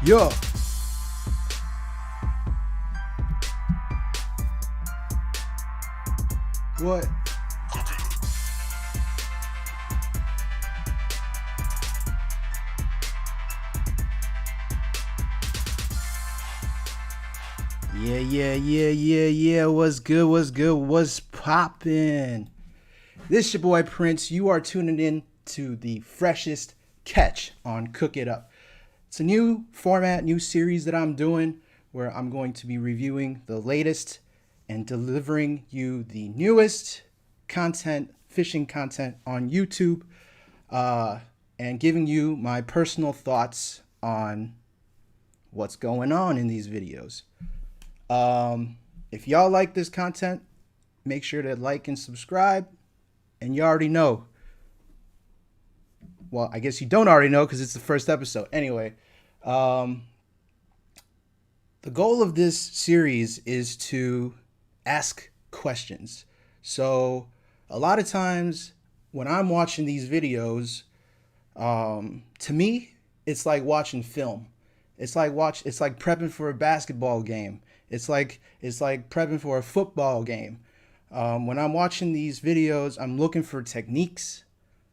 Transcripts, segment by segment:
Yo. What? Yeah. What's good? What's poppin'? This your boy Prince. You are tuning in to the freshest catch on Cook It Up. It's a new format, new series that I'm doing where I'm going to be reviewing the latest and delivering you the newest content, fishing content on YouTube, and giving you my personal thoughts on what's going on in these videos. If y'all like this content, make sure to like and subscribe. And you already know. Well, I guess you don't already know because it's the first episode. Anyway, the goal of this series is to ask questions. So a lot of times when I'm watching these videos, to me, it's like watching film. It's like prepping for a basketball game. It's like prepping for a football game. When I'm watching these videos, I'm looking for techniques.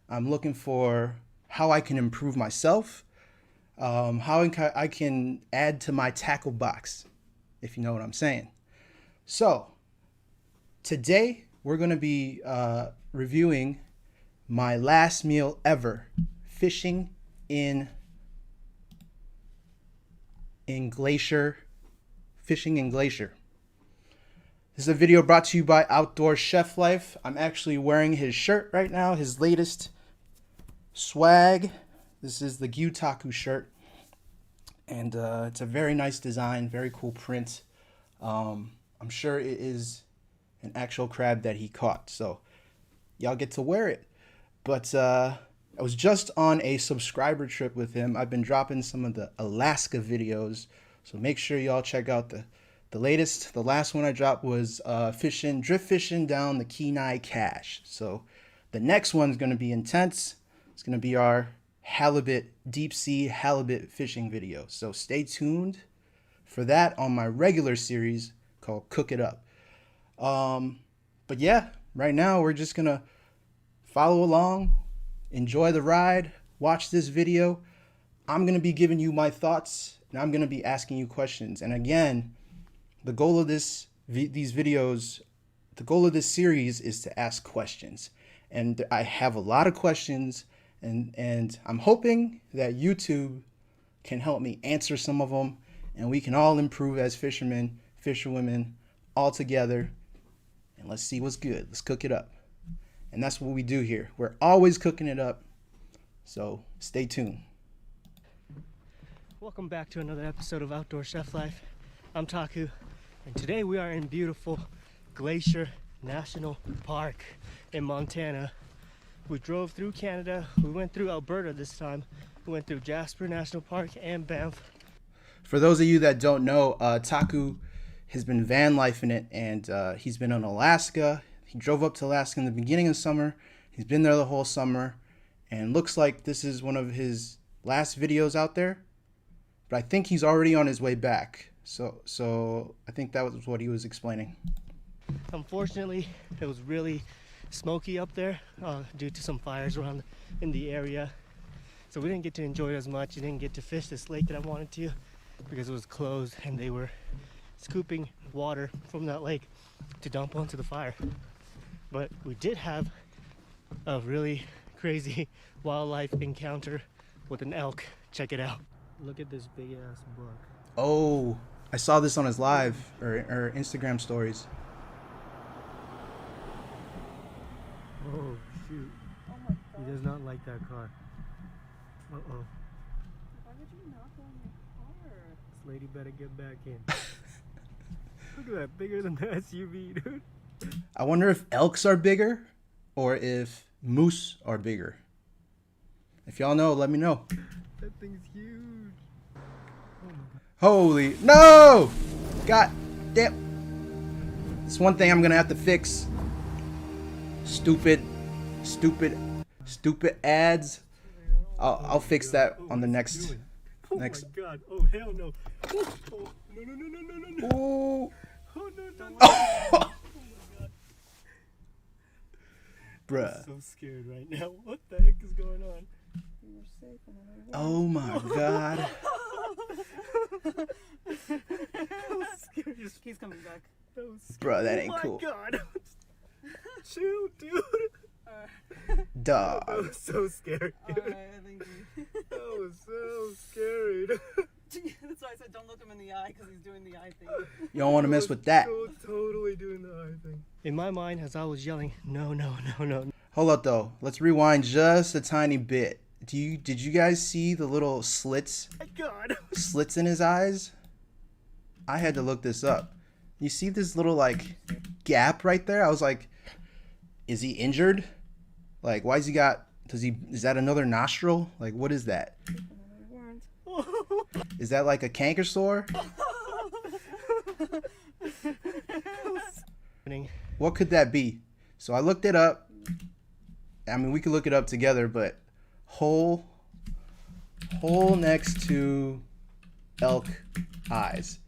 I'm looking for how I can improve myself, how I can add to my tackle box, if you know what I'm saying. So today we're going to be reviewing my last meal ever, fishing in Glacier. Fishing in Glacier. This is a video brought to you by Outdoor Chef Life. I'm actually wearing his shirt right now, his latest swag. This is the Gyutaku shirt. And it's a very nice design, very cool print. I'm sure it is an actual crab that he caught. So y'all get to wear it. But I was just on a subscriber trip with him. I've been dropping some of the Alaska videos. So make sure y'all check out the latest. The last one I dropped was drift fishing down the Kenai Cache. So the next one's going to be intense. It's going to be our halibut, deep sea halibut fishing video. So stay tuned for that on my regular series called Cook It Up. But yeah, right now we're just going to follow along, enjoy the ride, watch this video. I'm going to be giving you my thoughts and I'm going to be asking you questions. And again, the goal of these videos, the goal of this series is to ask questions. And I have a lot of questions, and I'm hoping that YouTube can help me answer some of them, and we can all improve as fishermen, fisherwomen, all together. And let's see what's good. Let's cook it up. And that's what we do here. We're always cooking it up. So stay tuned. Welcome back to another episode of Outdoor Chef Life. I'm Taku. And today we are in beautiful Glacier National Park in Montana. We drove through Canada. We went through Alberta this time. We went through Jasper National Park and Banff. For those of you that don't know, Taku has been van lifing it, and he's been in Alaska. He drove up to Alaska in the beginning of summer. He's been there the whole summer, and looks like this is one of his last videos out there. But I think he's already on his way back. So I think that was what he was explaining. Unfortunately, it was really smoky up there due to some fires around in the area. So we didn't get to enjoy it as much. We didn't get to fish this lake that I wanted to because it was closed and they were scooping water from that lake to dump onto the fire. But we did have a really crazy wildlife encounter with an elk. Check it out. Look at this big ass buck. Oh, I saw this on his live or Instagram stories. Oh shoot. Oh my god. He does not like that car. Uh-oh. Why would you knock on your car? This lady better get back in. Look at that, bigger than the SUV, dude. I wonder if elks are bigger or if moose are bigger. If y'all know, let me know. That thing's huge. Oh my god. Holy, no! God damn. It's one thing I'm gonna have to fix. Stupid ads. I'll fix that on the next Next. Oh my god. Oh hell no. Oh, no no no no no no no. Oh, Oh no no. no. oh. Oh my god. Bruh. I'm so scared right now. What the heck is going on? You were safe and then I Oh my god. That was scary. He's coming back. That was scary. Bruh, that ain't oh cool. my god. Chill, dude. That Dog. was so scary. Alright, I think That was so scary. that's why I said don't look him in the eye because he's doing the eye thing. You don't want to mess with that. Totally doing the eye thing. In my mind, as I was yelling, no, no, no, no. Hold up though. Let's rewind just a tiny bit. Did you guys see the little slits My god. in his eyes? I had to look this up. You see this little like gap right there? I was like, is he injured? Like, why is he got? Is that another nostril? Like, what is that? And then I weren't. Is that like a canker sore? What could that be? So I looked it up. I mean, we could look it up together, but hole next to elk eyes.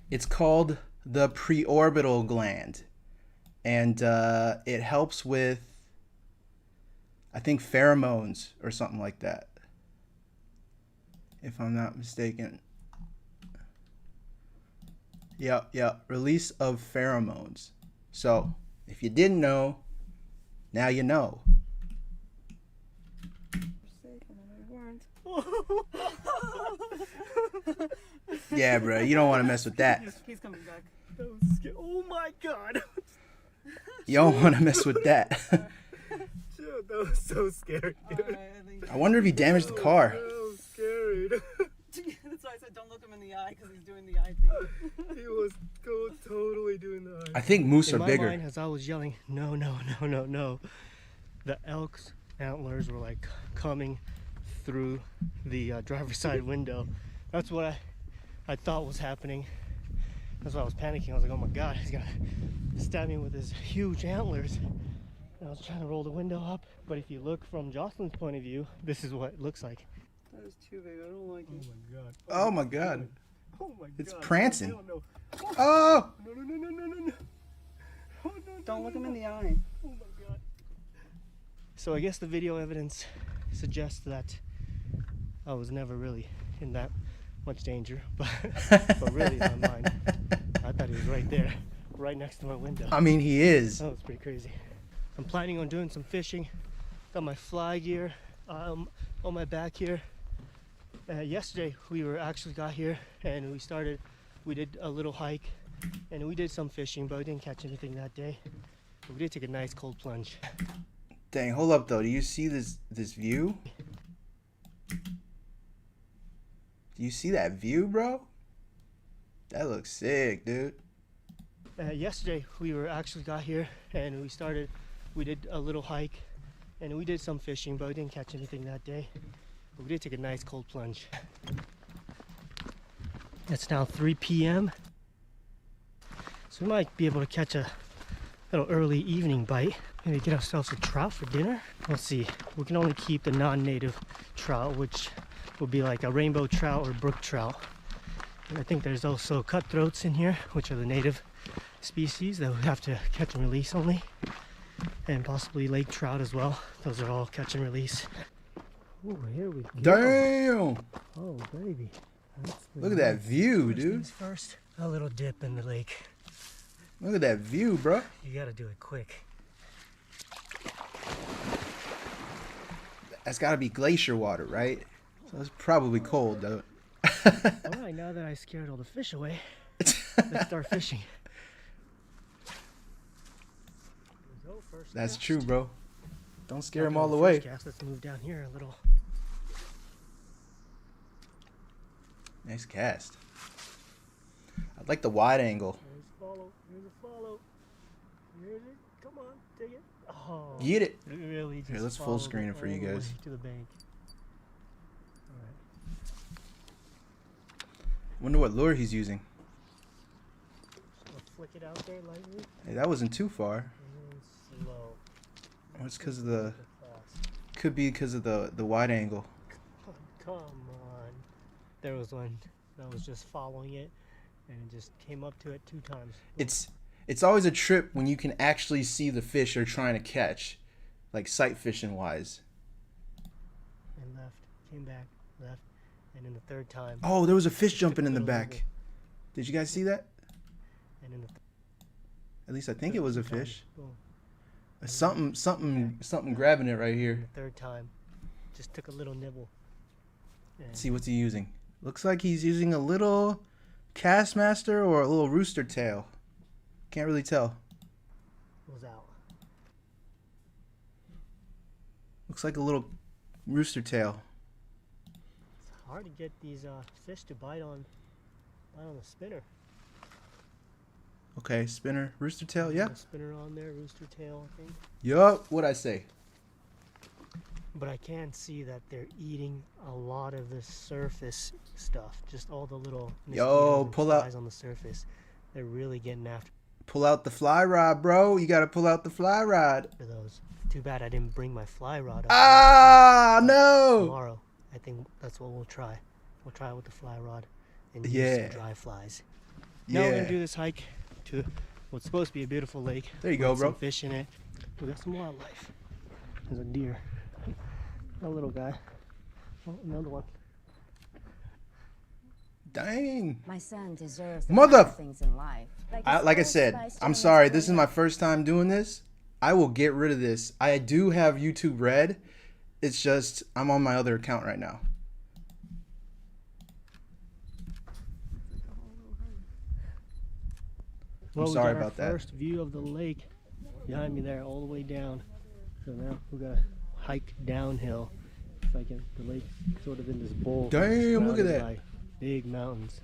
It's called the preorbital gland, and it helps with, I think, pheromones or something like that, if I'm not mistaken. Yep, release of pheromones. So, if you didn't know, now you know. Safe and then I weren't. Yeah, bro, you don't want to mess with that. He's coming back. That was scary. Oh my god. You don't want to mess with that. Dude, that was so scary. Alright, I think I wonder if he damaged the car. That was scary. that's why I said don't look him in the eye because he's doing the eye thing. He was totally doing the eye. I think moose are In my bigger. mind, as I was yelling, no, no, no, no, no, the elk's antlers were like coming through the driver's side window. That's what I thought was happening. That's why I was panicking. I was like, oh my god, he's gonna stab me with his huge antlers. And I was trying to roll the window up, but if you look from Jocelyn's point of view, this is what it looks like. That is too big. I don't like it. my god. Oh my god. Oh my god. It's prancing. No. Oh! No, no, no, no, no, no, no. Oh, no, Don't no, look no, him in no. the eye. Oh my god. So I guess the video evidence suggests that I was never really in that much danger, but really in my mind, I thought he was right there, right next to my window. I mean, he is. That was pretty crazy. I'm planning on doing some fishing. Got my fly gear on my back here. Yesterday we got here and we did a little hike and we did some fishing, but we didn't catch anything that day. But we did take a nice cold plunge. Dang, hold up though. Do you see this view? Do you see that view, bro? That looks sick, dude. Yesterday we got here and we did a little hike and we did some fishing, but we didn't catch anything that day. But we did take a nice cold plunge. It's now 3 p.m. So we might be able to catch a little early evening bite. Maybe get ourselves a trout for dinner. Let's see, we can only keep the non-native trout, which would be like a rainbow trout or brook trout. And I think there's also cutthroats in here, which are the native species that we have to catch and release only. And possibly lake trout as well. Those are all catch and release. Oh, here we go. Damn! Oh, baby. That's Look at that view, First dude. things first, a little dip in the lake. Look at that view, bro. You gotta do it quick. That's gotta be glacier water, right? So it's probably cold, though. Alright, now that I scared all the fish away, let's start fishing. That's true, bro. Don't scare him After all the first way. cast, let's move down here a little. Nice cast. I like the wide angle. Here's a follow. Here's a follow. Here's it. Come on, take it. Oh, Get it. really just Here, let's full followed screen it for you all the guys. way to the bank. Alright. Wonder what lure he's using. I'll flick it out there lightly Hey, that wasn't too far. and then slow. Or it's because of the. Fast. Could be because of the wide angle. Come on. There was one that was just following it and it just came up to it 2 times. It's always a trip when you can actually see the fish you're trying to catch, like sight fishing wise. And left, came back, left, and then the 3rd time. Oh, there was a fish jumping in the little back. nibble. Did you guys see that? And then At least I think it was a fish. Boom. Something grabbing it right here. The 3rd time, just took a little nibble. And Let's see what's he using. Looks like he's using a little Castmaster or a little rooster tail. Can't really tell. was out. Looks like a little rooster tail. It's hard to get these fish to bite on the spinner. Okay, spinner, rooster tail, yeah. A spinner on there, rooster tail, I think. Yup, what'd I say? But I can see that they're eating a lot of the surface stuff. Just all the little Yo, and pull out. flies on the surface. They're really getting after Pull out the fly rod, bro. You gotta pull out the fly rod. those. Too bad I didn't bring my fly rod up. Ah, no. Tomorrow, I think that's what we'll try. We'll try it with the fly rod and use Yeah. some dry flies. Now we're Yeah. gonna do this hike to what's supposed to be a beautiful lake. There you go, with bro. Some fish in it. We got some wildlife. There's a deer. A little guy. Oh, another one. Dang. My son deserves the Mother- better things in life. Like I said, I'm sorry. This is my first time doing this. I will get rid of this. I do have YouTube Red. It's just I'm on my other account right now. Well, we sorry got our about that. First view of the lake behind me there, all the way down. So now we gotta hike downhill. It's like the lake sort of in this bowl. Damn, look at surrounded that. by big mountains.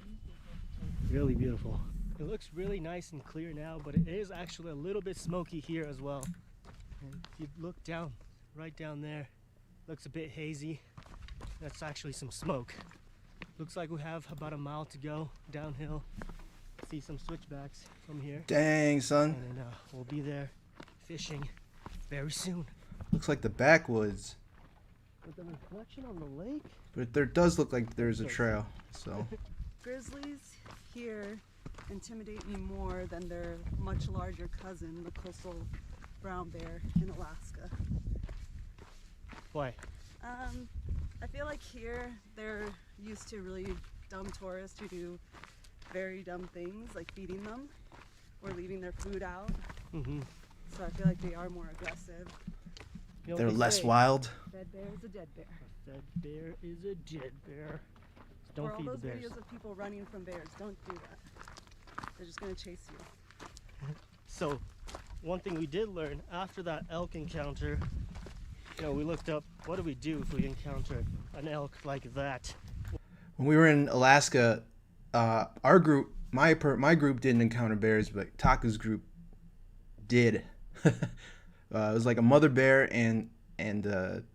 Really beautiful. It looks really nice and clear now, but it is actually a little bit smoky here as well. And if you look down, right down there, looks a bit hazy. That's actually some smoke. Looks like we have about a mile to go downhill. See some switchbacks from here. Dang, son. And then we'll be there fishing very soon. Looks like the backwoods. With the reflection on the lake, But there does look like there's a trail. So Grizzlies here intimidate me more than their much larger cousin, the coastal brown bear in Alaska. why? I feel like here they're used to really dumb tourists who do very dumb things like feeding them or leaving their food out. Mm-hmm. So I feel like they are more aggressive. You know they're what they less say, wild. Dead bear is a dead bear. That bear is a dead bear. So Or don't all feed the those bears. videos of people running from bears, don't do that. They're just gonna chase you. So, one thing we did learn after that elk encounter, we looked up what do we do if we encounter an elk like that. When we were in Alaska, our group, my group didn't encounter bears, but Taka's group did. It was like a mother bear and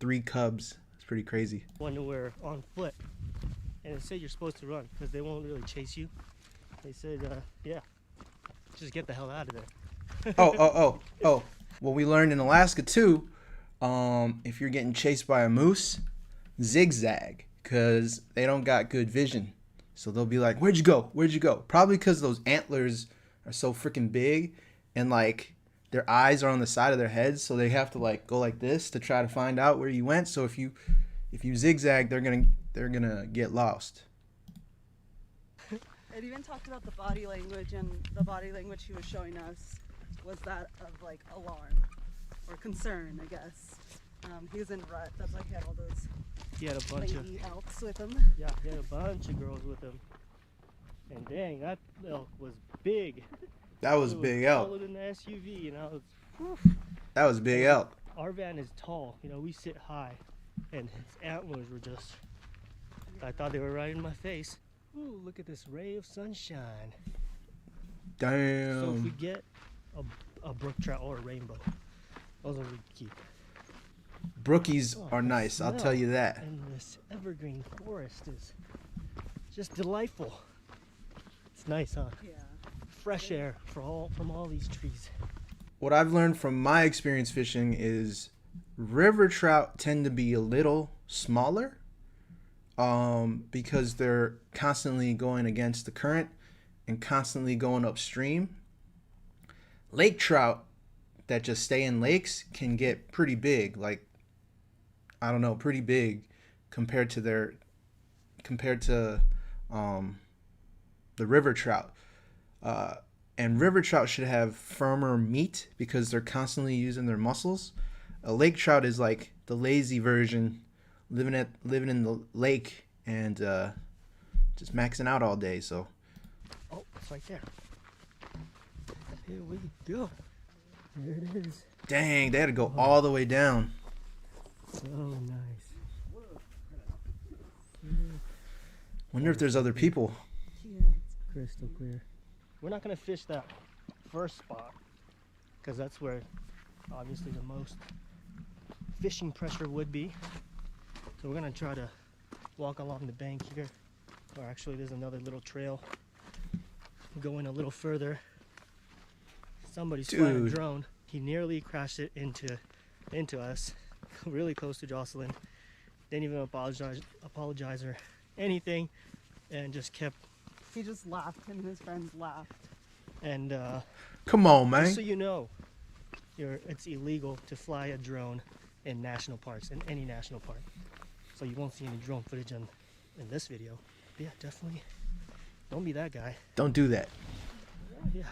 3 cubs. It's pretty crazy. When we're on foot, and it said you're supposed to run because they won't really chase you. They said, yeah, just get the hell out of there. Oh. Well, we learned in Alaska too, if you're getting chased by a moose, zigzag, because they don't got good vision. So they'll be like, where'd you go? Where'd you go? Probably because those antlers are so freaking big and like their eyes are on the side of their heads. So they have to like go like this to try to find out where you went. So if you zigzag, they're gonna get lost. It even talked about the body language, and the body language he was showing us was that of like alarm or concern, I guess. He was in rut, that's why he had all those He had a bunch of lady elks with him. Yeah, he had a bunch of girls with him. And dang, that elk was big. That was It big elk. taller than the SUV, and I was, whew. That was big elk. Our van is tall, we sit high, and his antlers were just, I thought they were right in my face. Ooh, look at this ray of sunshine. So if we Damn. get a brook trout or a rainbow, those are we keep. Brookies Oh, are the nice, I'll tell smell you that. And this evergreen forest is just delightful. It's nice, huh? Yeah. Fresh air from all these trees. What I've learned from my experience fishing is river trout tend to be a little smaller. because they're constantly going against the current and constantly going upstream. Lake trout that just stay in lakes can get pretty big, like, I don't know, pretty big compared to the river trout. And river trout should have firmer meat because they're constantly using their muscles. A lake trout is like the lazy version, living in the lake and just maxing out all day. So, Oh, it's right there. Here we go. There it is. dang, they had to go all the way down. So nice. Wonder if there's other people. Yeah. Crystal clear. We're not gonna fish that first spot because that's where obviously the most fishing pressure would be. So we're gonna try to walk along the bank here. Or actually there's another little trail going a little further. Somebody's flying a Dude. drone. He nearly crashed it into us, really close to Jocelyn. Didn't even apologize or anything, and just kept. He just laughed. Him and his friends laughed. And Come on, just man. so you know, it's illegal to fly a drone in national parks, in any national park. So you won't see any drone footage in this video. But yeah, definitely don't be that guy. Don't do that. Yeah.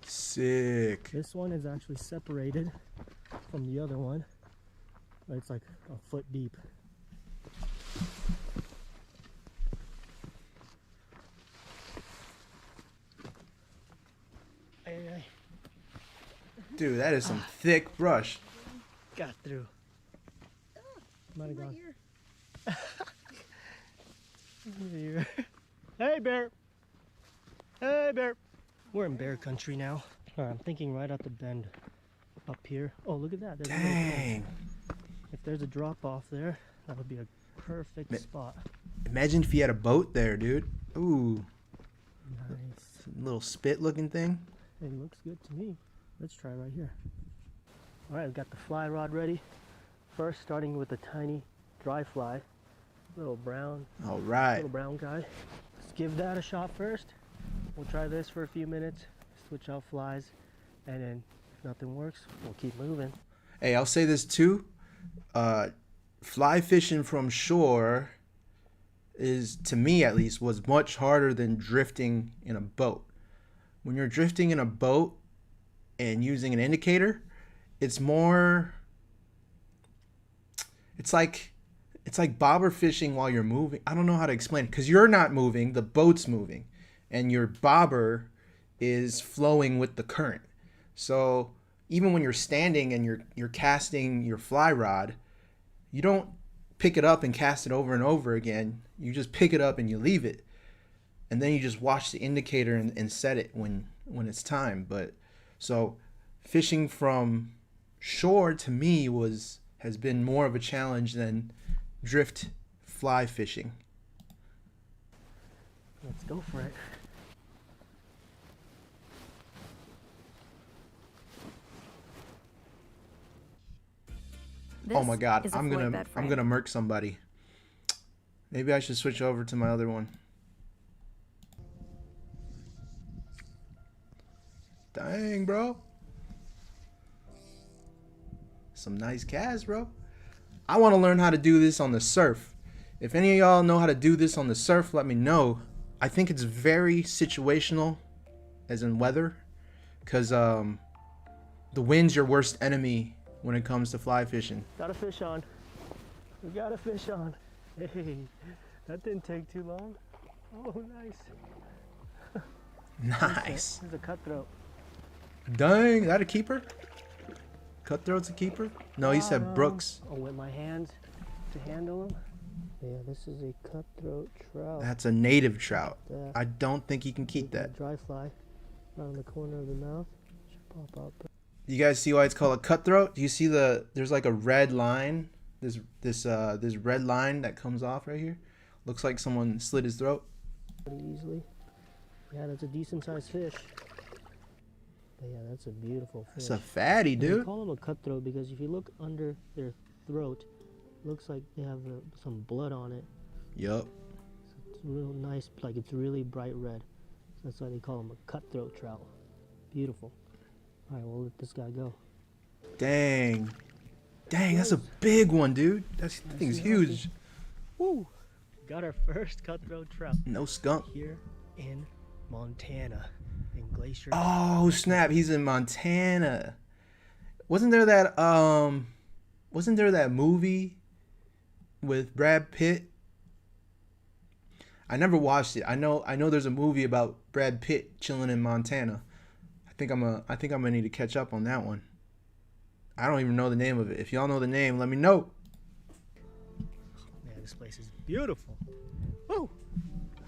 Sick. This one is actually separated from the other one. It's like a foot deep. Hey, Dude, that is some thick brush. got through. Might have gone. Here. Hey, bear. Hey, bear. We're in bear country now. All right, I'm thinking right at the bend up here. Oh, look at that. There's a little hole. Dang. If there's a drop off there, that would be a perfect spot. Imagine if you had a boat there, dude. Ooh, Nice. little spit looking thing. It looks good to me. Let's try right here. All right, we've got the fly rod ready. First, starting with a tiny dry fly, little brown All right. little brown guy. Let's give that a shot first. We'll try this for a few minutes, switch out flies, and then if nothing works, we'll keep moving. Hey, I'll say this too. Fly fishing from shore is, to me at least, was much harder than drifting in a boat. When you're drifting in a boat and using an indicator, it's more, it's like bobber fishing while you're moving. I don't know how to explain it because you're not moving, the boat's moving, and your bobber is flowing with the current. So even when you're standing and you're casting your fly rod, you don't pick it up and cast it over and over again. You just pick it up and you leave it, and then you just watch the indicator and set it when it's time. But so fishing from shore to me has been more of a challenge than drift fly fishing. Let's go for it. Oh my god, I'm gonna murk somebody. Maybe I should switch over to my other one. Dang, bro. Some nice cast, bro. I want to learn how to do this on the surf. If any of y'all know how to do this on the surf, let me know. I think it's very situational, as in weather, because the wind's your worst enemy when it comes to fly fishing. Got a fish on. We got a fish on. Hey, that didn't take too long. Oh, nice. Nice. There's a cutthroat. Dang, that a keeper? Cutthroat's a keeper? No, he said no. Brooks. Oh, with my hands to handle him. Yeah, this is a cutthroat trout. That's a native trout. That. I don't think you can keep that. Dry fly around the corner of the mouth. Should pop up. You guys see why it's called a cutthroat? Do you see there's like a red line? This red line that comes off right here. Looks like someone slit his throat. Pretty easily. Yeah, that's a decent sized fish. But yeah, that's a beautiful fish. It's a fatty, And they dude. call them a cutthroat because if you look under their throat, Looks like they have some blood on it. Yup. So it's real nice, like it's really bright red. So that's why they call them a cutthroat trout. Beautiful. All right, we'll let this guy go. Dang. Dang, that's a big one, dude. That thing's huge. Woo! Got our first cutthroat trout No skunk. here in Montana, in Glacier. Oh, snap. He's in Montana. Wasn't there that movie with Brad Pitt? I never watched it. I know there's a movie about Brad Pitt chilling in Montana. I think I'm gonna need to catch up on that one. I don't even know the name of it. If y'all know the name, let me know. Man, this place is beautiful. Woo!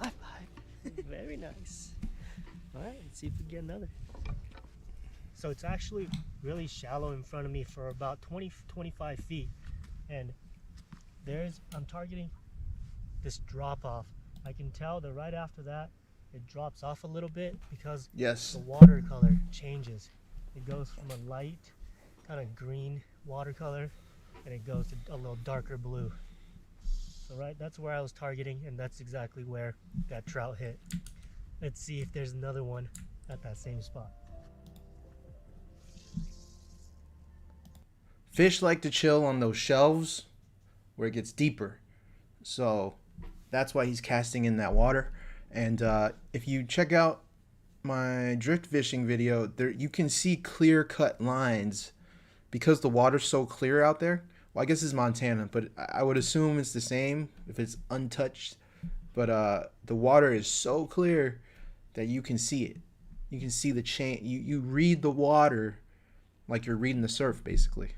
High five. Very nice. All right, let's see if we get another. So it's actually really shallow in front of me for about 20-25 feet. And I'm targeting this drop off. I can tell that right after that, it drops off a little bit because Yes. the water color changes. It goes from a light kind of green watercolor and it goes to a little darker blue. So that's where I was targeting, and that's exactly where that trout hit. Let's see if there's another one at that same spot. Fish like to chill on those shelves where it gets deeper. So that's why he's casting in that water. And if you check out my drift fishing video, there you can see clear cut lines because the water's so clear out there. Well, I guess it's Montana, but I would assume it's the same if it's untouched. But the water is so clear that you can see it. You can see the chain. You read the water like you're reading the surf, basically.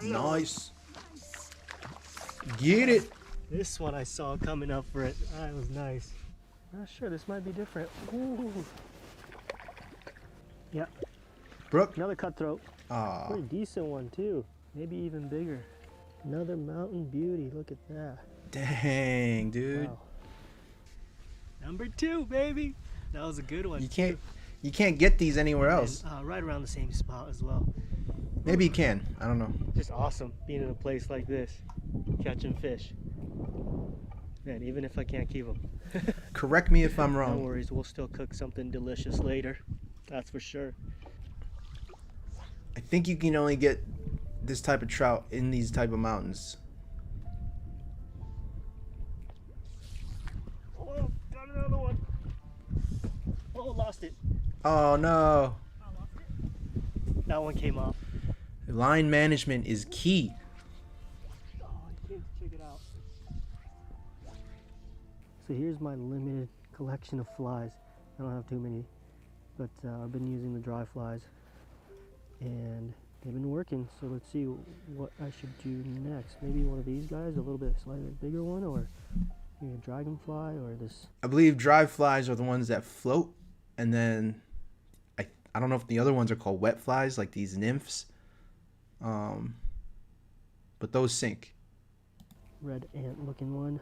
Nice. Get it. This one I saw coming up for it. That was nice. Not sure, this might be different. Ooh. Yeah, Brooke. another cutthroat. Ah. Pretty decent one too. Maybe even bigger. Another mountain beauty. Look at that. Dang, dude. Wow. Number 2, baby. That was a good one. You can't get these anywhere else. And, right around the same spot as well. Maybe you can. I don't know. Just awesome being in a place like this, catching fish. Man, even if I can't keep them. Correct me if I'm No wrong. worries, we'll still cook something delicious later. That's for sure. I think you can only get this type of trout in these type of mountains. Oh, got another one. Oh, lost it. Oh no. That one came off. Line management is key. Oh, I can't check it out. So here's my limited collection of flies. I don't have too many, but I've been using the dry flies and they've been working. So let's see what I should do next. Maybe one of these guys, a little bit slightly bigger one, or maybe a dragonfly, or this. I believe dry flies are the ones that float, and then I don't know if the other ones are called wet flies, like these nymphs. But those sink. Red ant looking one.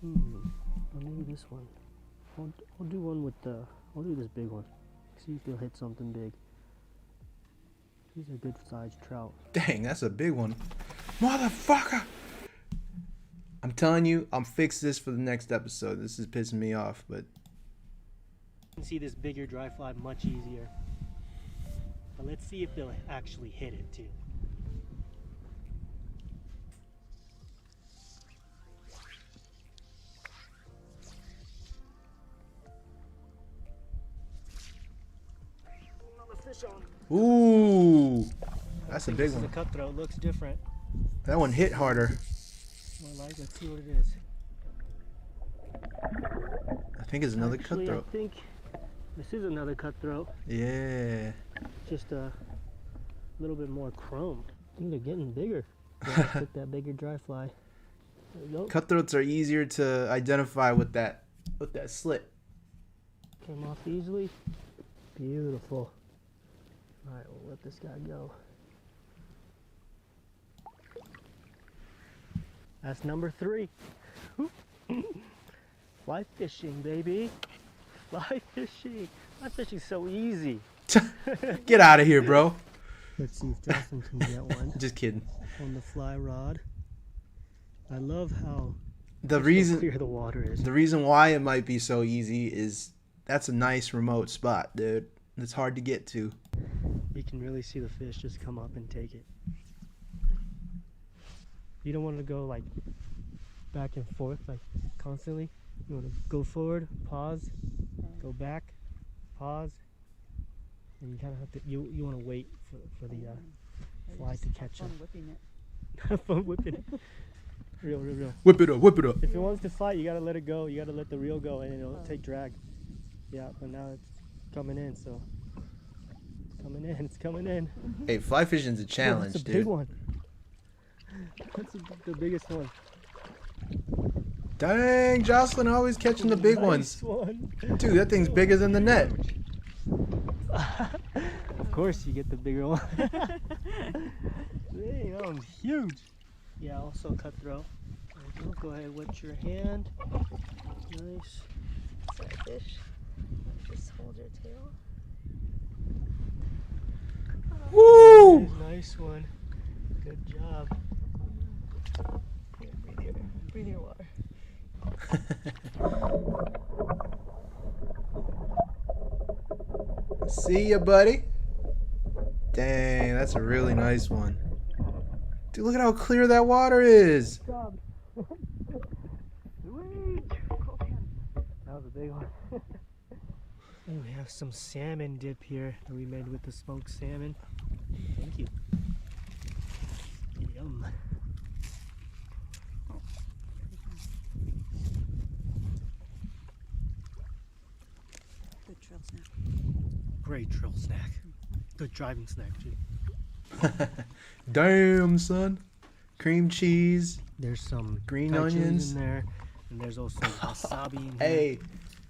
Or maybe this one. I'll do one with I'll do this big one. See if he'll hit something big. These are good sized trout. Dang, that's a big one. Motherfucker! I'm telling you, I'll fix this for the next episode. This is pissing me off, but You can see this bigger dry fly much easier. But let's see if they'll actually hit it too. Another fish on. ooh, that's a big This is one. a cutthroat. Looks different. That one hit harder. Let's see what it is. I think it's another Actually, cutthroat. I think this is another cutthroat. Yeah. Just a little bit more chrome. I think they're getting bigger. Yeah, I took that bigger dry fly. There we go. Cutthroats are easier to identify with that slit. Came off easily. Beautiful. Alright, we'll let this guy go. That's number 3. Fly fishing, baby. Fly fishing. Fly fishing's so easy. Get out of here, bro. Let's see if Jocelyn can get one Just kidding. on the fly rod. I love how The clear the water is. reason why it might be so easy is that's a nice remote spot, dude. It's hard to get to. You can really see the fish just come up and take it. You don't want to go like back and forth like constantly. You want to go forward, pause, go back, pause, and you kind of have to. You want to wait for the fly to catch up. Whipping it. Have fun whipping it. Real. Whip it up, whip it up. If it wants to fight, you gotta let it go. You gotta let the reel go, and it'll take drag. Yeah, but now it's coming in, so it's coming in. Hey, fly fishing's a challenge, That's a dude. big one. That's the biggest one. Dang, Jocelyn always catching the big ones. One. Dude, that thing's bigger than the net. Of course, you get the bigger one. Dang, that one's huge. Yeah, also cutthroat. Go ahead, wet your hand. Nice. Sorry, fish. Just hold your tail. Woo! Nice one. Good job. Here, breathe your water. See ya, buddy. Dang, that's a really nice one. Dude, look at how clear that water is. Good job. Sweet. That was a big one. And we have some salmon dip here that we made with the smoked salmon. Thank you. Yum. Good trail snack. Great trail snack. Good driving snack too. Damn, son. Cream cheese. There's some Green Thai chilies onions. in there, and there's also wasabi in here. Hey.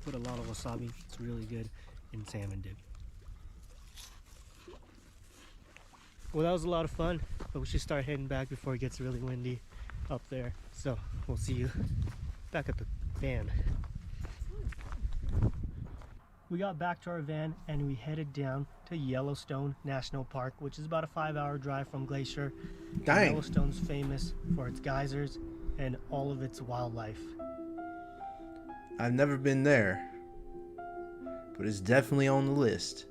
Put a lot of wasabi. It's really good in salmon dip. Well, that was a lot of fun, but we should start heading back before it gets really windy up there. So we'll see you back at the van. We got back to our van and we headed down to Yellowstone National Park, which is about a 5-hour drive from Glacier. Dang. Yellowstone's famous for its geysers and all of its wildlife. I've never been there, but it's definitely on the list.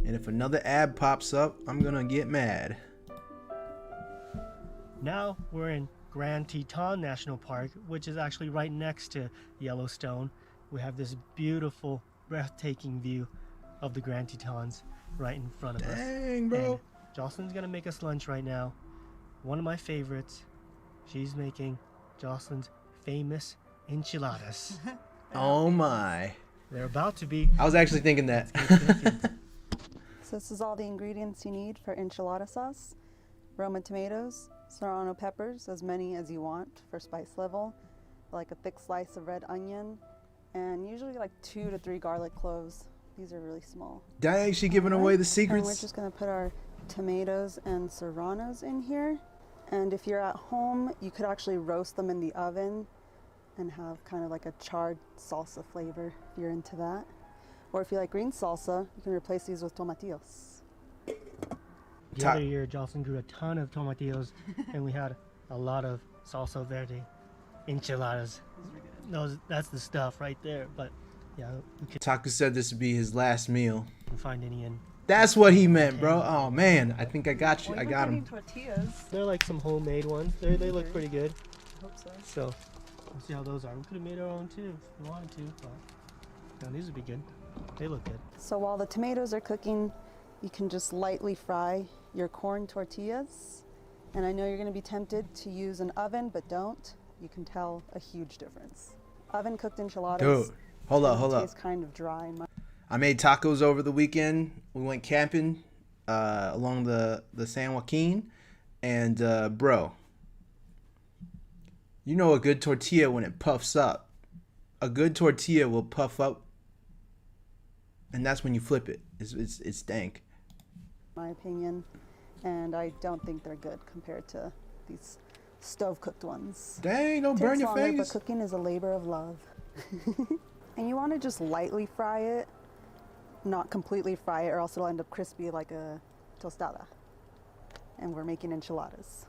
And if another ad pops up, I'm gonna get mad. Now we're in Grand Teton National Park, which is actually right next to Yellowstone. We have this beautiful, breathtaking view of the Grand Tetons right in front of us. Dang, bro. And Jocelyn's gonna make us lunch right now. One of my favorites. She's making Jocelyn's famous enchiladas. Oh my. They're about to be. I was actually thinking that. So this is all the ingredients you need for enchilada sauce. Roma tomatoes, serrano peppers, as many as you want for spice level, like a thick slice of red onion, and usually like 2 to 3 garlic cloves. These are really small. Dang, she giving away the And we're secrets. just gonna put our tomatoes and serranos in here. And if you're at home, you could actually roast them in the oven and have kind of like a charred salsa flavor if you're into that. Or if you like green salsa, you can replace these with tomatillos. The other year, Jocelyn grew a ton of tomatillos, and we had a lot of salsa verde enchiladas. That's the stuff right there. But yeah, we Taku said this would be his last meal. couldn't find any in. That's what he meant, bro. Oh man, I think I got you. I got him. Tortillas. They're like some homemade ones. They look pretty good. I hope so. So we'll see how those are. We could have made our own too if we wanted to, but no, these would be good. They look good. So while the tomatoes are cooking, you can just lightly fry your corn tortillas. And I know you're going to be tempted to use an oven, but don't. You can tell a huge difference. Oven cooked enchiladas. Dude, hold up. Taste kind of dry. I made tacos over the weekend. We went camping along the San Joaquin, and bro, you know a good tortilla when it puffs up. A good tortilla will puff up, and that's when you flip it. It's dank. My opinion, and I don't think they're good compared to these stove cooked ones. Dang, don't burn Takes your longer, face. but cooking is a labor of love. And you want to just lightly fry it, not completely fry it, or else it'll end up crispy like a tostada. And we're making enchiladas.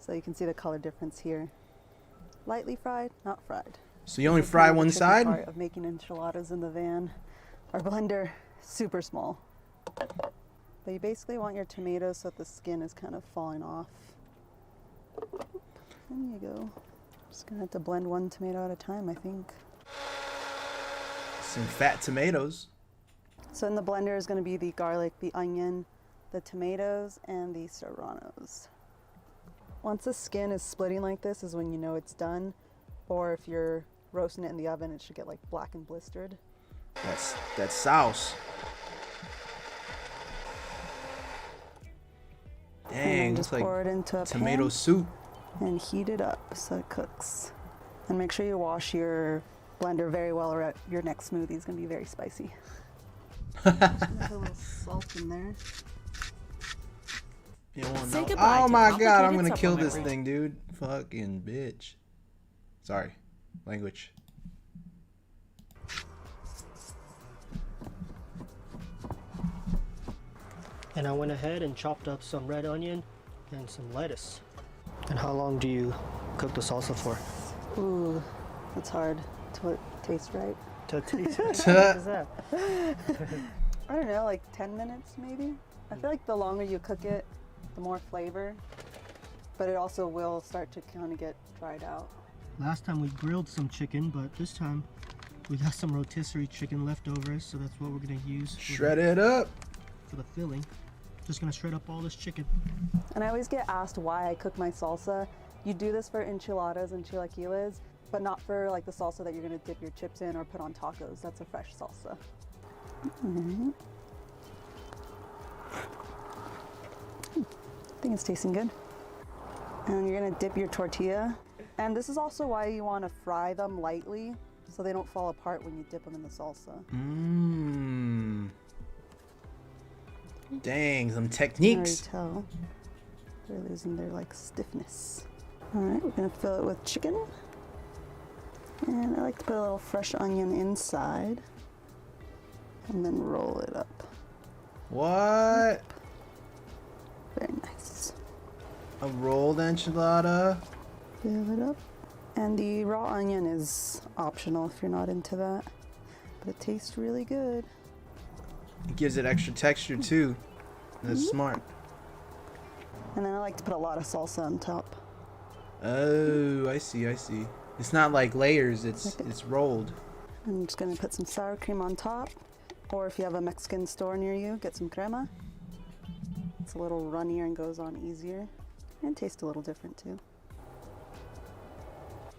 So you can see the color difference here. Lightly fried, not fried. So you only This is fry kind of the one tricky side? part of making enchiladas in the van. Our blender, super small. But you basically want your tomatoes so that the skin is kind of falling off. There you go. Just gonna have to blend one tomato at a time, I think. Some fat tomatoes. So in the blender is gonna be the garlic, the onion, the tomatoes, and the serranos. Once the skin is splitting like this is when you know it's done. Or if you're roasting it in the oven, it should get like black and blistered. That's sauce. And Dang, then looks just like pour it into a tomato pan soup. and heat it up so it cooks. And make sure you wash your blender very well, or your next smoothie is gonna be very spicy. Just gonna put a little salt in there. You don't want Say no. goodbye Oh to my god, I'm complicated gonna kill this supplementary. thing, dude. Fucking bitch. Sorry. Language. And I went ahead and chopped up some red onion and some lettuce. And how long do you cook the salsa for? Ooh, that's hard to taste right. To taste it. What is that? I don't know, like 10 minutes maybe? I feel like the longer you cook it, the more flavor, but it also will start to kind of get dried out. Last time we grilled some chicken, but this time we got some rotisserie chicken leftovers, so that's what we're gonna use Shred it up. for the filling. Just gonna shred up all this chicken. And I always get asked why I cook my salsa. You do this for enchiladas and chilaquiles, but not for like the salsa that you're gonna dip your chips in or put on tacos. That's a fresh salsa. Alright. I think it's tasting good. And you're gonna dip your tortilla. And this is also why you wanna fry them lightly so they don't fall apart when you dip them in the salsa. Mmm. Dang, some You can already techniques. tell they're losing their like stiffness. All right, we're gonna fill it with chicken. And I like to put a little fresh onion inside and then roll it up. What? Very nice. A rolled enchilada? Fill it up. And the raw onion is optional if you're not into that, but it tastes really good. It gives it extra texture too. That's smart. And then I like to put a lot of salsa on top. Oh, I see, I see. It's not like layers, it's rolled. I'm just gonna put some sour cream on top, or if you have a Mexican store near you, get some crema. It's a little runnier and goes on easier, and tastes a little different too.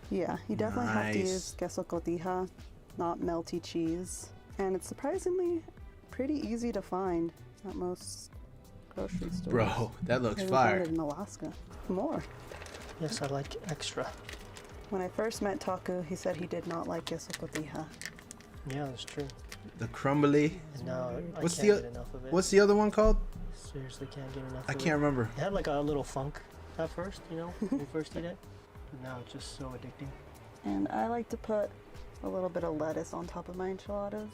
Yeah, you definitely have to Nice. use queso cotija, not melty cheese. And it's surprisingly pretty easy to find at most grocery stores. Bro, that looks I even found fire. it in Alaska. More. Yes, I like extra. When I first met Taku, he said he did not like queso cotija. Yeah, that's true. The crumbly. And now I What's can't the get enough of it. What's the other one called? Seriously can't get enough I of can't it. remember. It had like a little funk at first, you know, when you first eat it. But now it's just so addicting. And I like to put a little bit of lettuce on top of my enchiladas,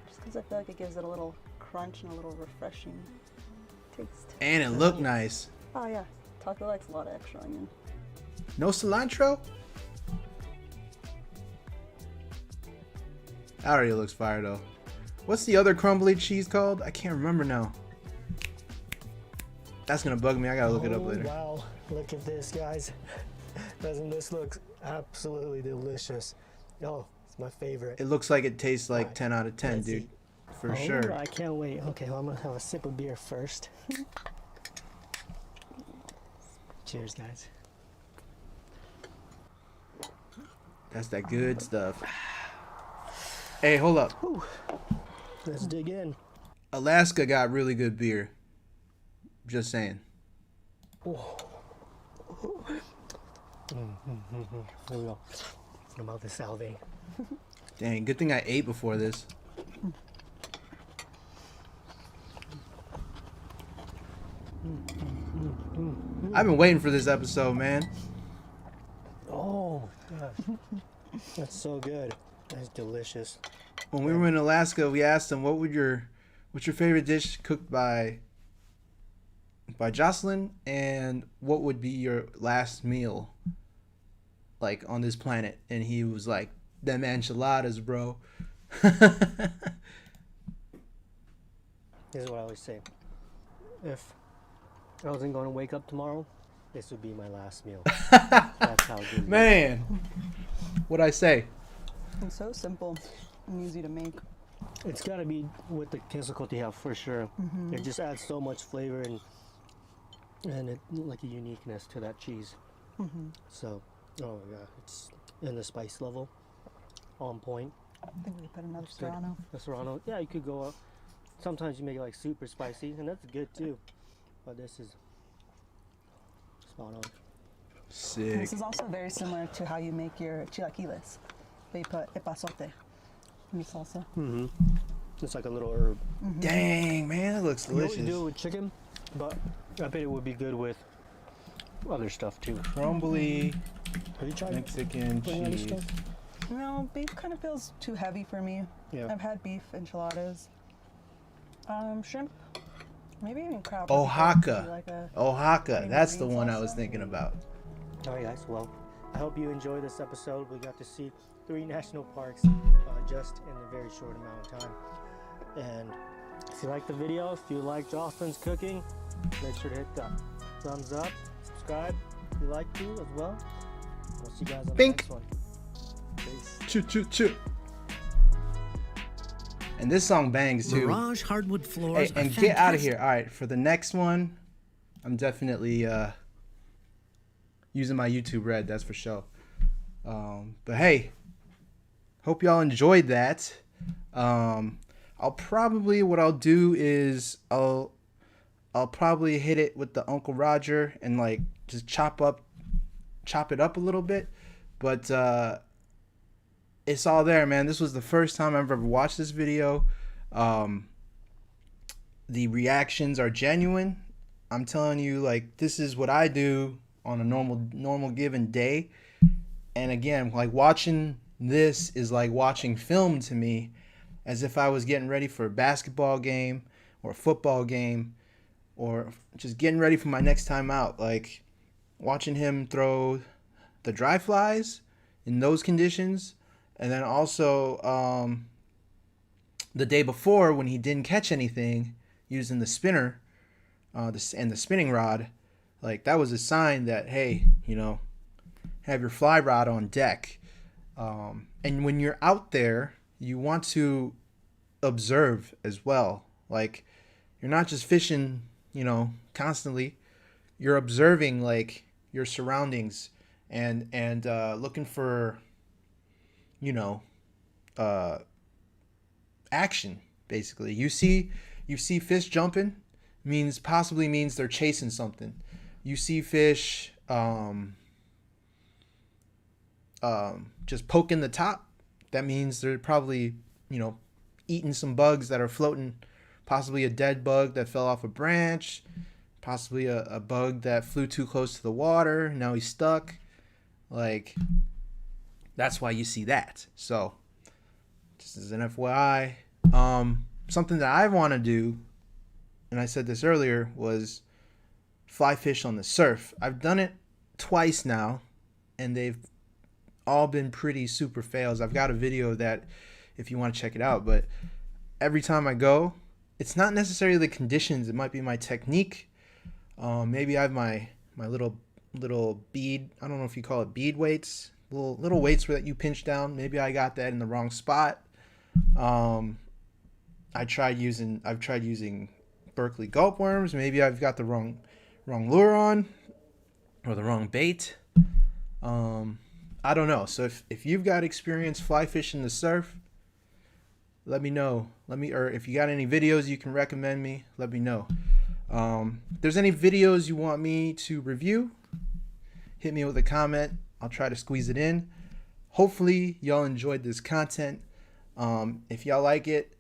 just because I feel like it gives it a little crunch and a little refreshing taste. And it looked nice. Oh yeah, Taco likes a lot of extra onion. No cilantro? That already looks fire though. What's the other crumbly cheese called? I can't remember now. That's gonna bug me. I gotta look it up later. Wow, look at this, guys. Doesn't this look absolutely delicious? Oh, it's my favorite. It looks like it tastes like Right. 10 out of 10, Let's dude. eat. For Oh, sure. I can't wait. Okay, well, I'm gonna have a sip of beer first. Cheers, guys. That's that good stuff. Hey, hold up. Let's dig in. Alaska got really good beer. Just saying. Here we go. My mouth is salivating. Dang, good thing I ate before this. I've been waiting for this episode, man. That's so good. That's delicious. When we were in Alaska, we asked him what's your favorite dish cooked by Jocelyn, and what would be your last meal like on this planet, and he was like, them enchiladas, bro. This is what I always say. If I wasn't going to wake up tomorrow, this would be my last meal. That's how good it is. Man, what'd I say? It's so simple and easy to make. It's got to be with the queso cotija for sure. It just adds so much flavor and it like a uniqueness to that cheese. So, oh my god, it's in the spice level, on point. I think we could put another It's good. serrano. The serrano, yeah, you could go up. Sometimes you make it like super spicy, and that's good too. But this is spot on. Sick. This is also very similar to how you make your chilaquiles. They put epazote in your salsa. It's like a little herb. Dang, man, that looks You know what delicious. you do it with chicken, but I bet it would be good with other stuff too. Crumbly Have you tried Mexican putting other cheese. stuff? No, beef kind of feels too heavy for me. Yeah. I've had beef enchiladas. Shrimp, maybe even crab. would be good. Oaxaca. Maybe like a Oaxaca, cream that's the green one I was salsa. thinking about. All right, guys. Well, I hope you enjoyed this episode. We got to see 3 national parks just in a very short amount of time. And if you like the video, if you like Jocelyn's cooking, make sure to hit the thumbs up, subscribe if you like to as well. We'll see you guys on the Bink. next one. Peace. Choo choo choo. And this song bangs too. Mirage hardwood Hey, floors are and get out of fantastic. here. All right, for the next one, I'm definitely using my YouTube Red. That's for sure. But hey, hope y'all enjoyed that. I'll probably what I'll do is I'll probably hit it with the Uncle Roger and like just chop it up a little bit. But it's all there, man. This was the first time I've ever watched this video. The reactions are genuine. I'm telling you, like, this is what I do on a normal given day. And again, like, watching this is like watching film to me, as if I was getting ready for a basketball game or a football game, or just getting ready for my next time out. Like, watching him throw the dry flies in those conditions. And then also the day before, when he didn't catch anything using the spinner and the spinning rod, like, that was a sign that, hey, you know, have your fly rod on deck. And when you're out there, you want to observe as well. Like, you're not just fishing, you know, constantly. You're observing, like, your surroundings and looking for, you know, action. Basically, you see fish jumping, possibly means they're chasing something. You see fish just poking the top, that means they're probably, you know, eating some bugs that are floating, possibly a dead bug that fell off a branch, possibly a bug that flew too close to the water, now he's stuck. Like, that's why you see that. So, just as an FYI, something that I want to do, and I said this earlier, was fly fish on the surf. I've done it twice now, and they've all been pretty super fails. I've got a video of that if you want to check it out, but every time I go, it's not necessarily the conditions, it might be my technique. Maybe I have my little bead, I don't know if you call it bead weights, little weights that you pinch down. Maybe I got that in the wrong spot. I've tried using Berkeley gulp worms. Maybe I've got the wrong lure on, or the wrong bait. I don't know. So if you've got experience fly fishing the surf, let me know. Or if you got any videos you can recommend me, let me know. If there's any videos you want me to review, hit me with a comment. I'll try to squeeze it in. Hopefully y'all enjoyed this content. If y'all like it,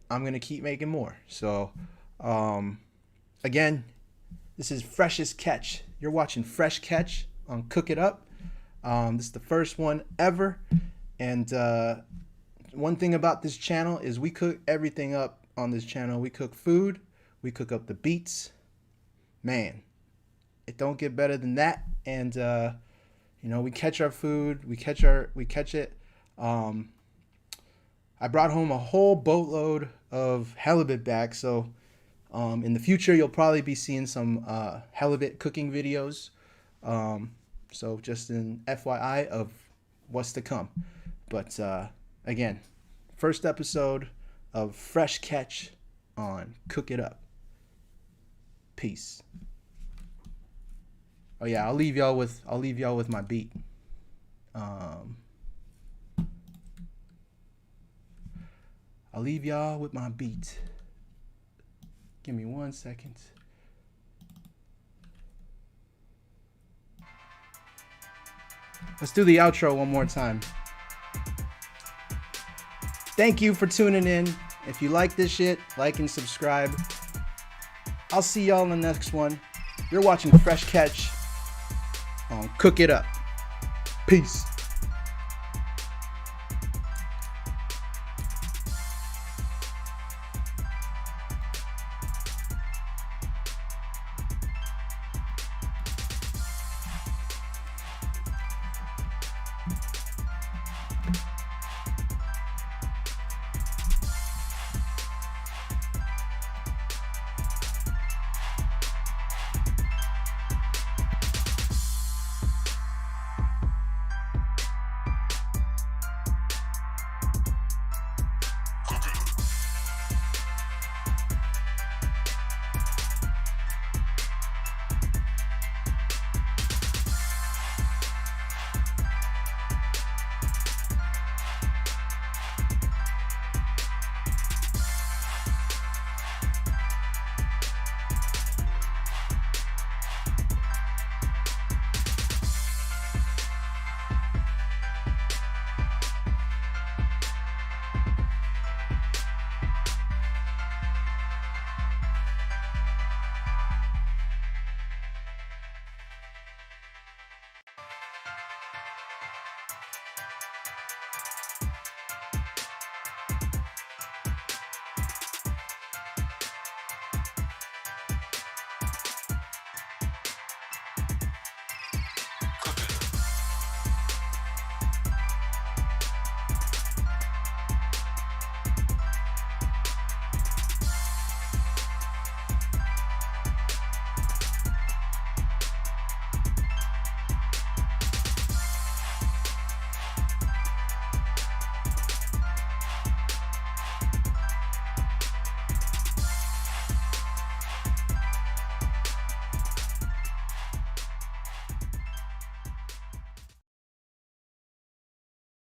I'm gonna keep making more. So again, this is Freshest Catch. You're watching Fresh Catch on Cook It Up. This is the first one ever. And one thing about this channel is we cook everything up on this channel. We cook food. We cook up the beats. Man, it don't get better than that. And you know, we catch our food. We catch it. I brought home a whole boatload of halibut back. So in the future, you'll probably be seeing some halibut cooking videos. So just an FYI of what's to come. But again, first episode of Fresh Catch on Cook It Up. Peace. Oh yeah, I'll leave y'all with my beat. I'll leave y'all with my beat. Give me 1 second. Let's do the outro one more time. Thank you for tuning in. If you like this shit, like and subscribe. I'll see y'all in the next one. You're watching Fresh Catch on Cook It Up. Peace.